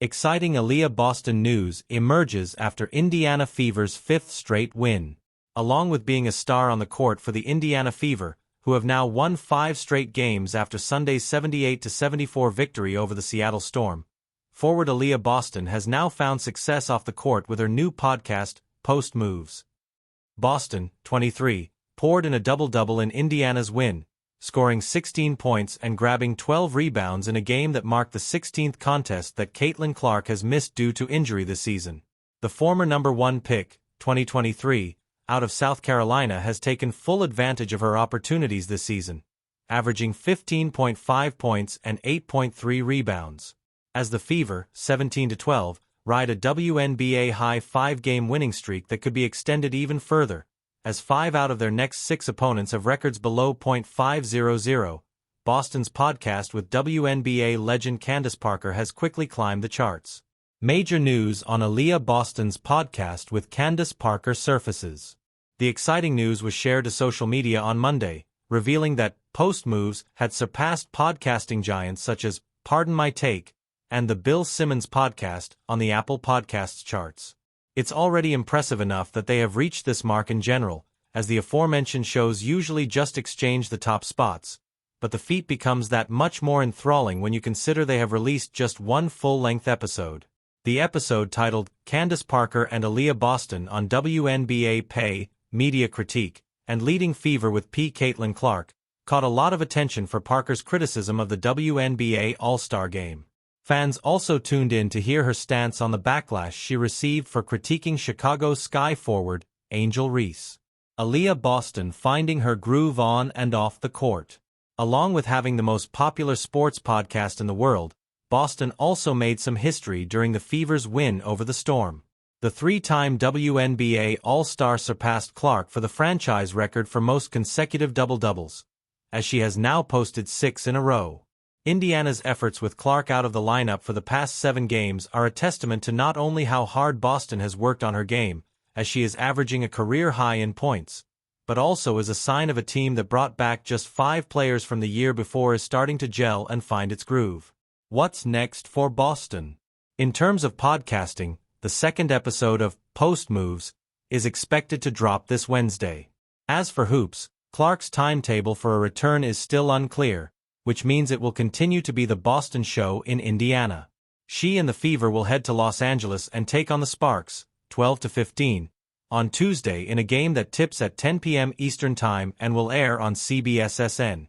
Exciting Aliyah Boston news emerges after Indiana Fever's fifth straight win. Along with being a star on the court for the Indiana Fever, who have now won 5 straight games after Sunday's 78-74 victory over the Seattle Storm, forward Aliyah Boston has now found success off the court with her new podcast, Post Moves. Boston, 23, poured in a double-double in Indiana's win, scoring 16 points and grabbing 12 rebounds in a game that marked the 16th contest that Caitlin Clark has missed due to injury this season. The former number 1 pick, 2023, out of South Carolina has taken full advantage of her opportunities this season, averaging 15.5 points and 8.3 rebounds. As the Fever, 17-12, ride a WNBA high 5-game winning streak that could be extended even further, as 5 out of their next 6 opponents have records below .500, Boston's podcast with WNBA legend Candace Parker has quickly climbed the charts. Major news on Aliyah Boston's podcast with Candace Parker surfaces. The exciting news was shared to social media on Monday, revealing that Post Moves had surpassed podcasting giants such as Pardon My Take and the Bill Simmons podcast on the Apple Podcasts charts. It's already impressive enough that they have reached this mark in general, as the aforementioned shows usually just exchange the top spots, but the feat becomes that much more enthralling when you consider they have released just one full-length episode. The episode titled Candace Parker and Aliyah Boston on WNBA Pay, Media Critique, and Leading Fever with Caitlin Clark, caught a lot of attention for Parker's criticism of the WNBA All-Star Game. Fans also tuned in to hear her stance on the backlash she received for critiquing Chicago Sky forward, Angel Reese. Aliyah Boston finding her groove on and off the court. Along with having the most popular sports podcast in the world, Boston also made some history during the Fever's win over the Storm. The 3-time WNBA All-Star surpassed Clark for the franchise record for most consecutive double-doubles, as she has now posted 6 in a row. Indiana's efforts with Clark out of the lineup for the past 7 games are a testament to not only how hard Boston has worked on her game, as she is averaging a career high in points, but also is a sign of a team that brought back just 5 players from the year before is starting to gel and find its groove. What's next for Boston? In terms of podcasting, the second episode of Post Moves is expected to drop this Wednesday. As for hoops, Clark's timetable for a return is still unclear, which means it will continue to be the Boston show in Indiana. She and the Fever will head to Los Angeles and take on the Sparks, 12-15, on Tuesday in a game that tips at 10 p.m. Eastern Time and will air on CBS SN.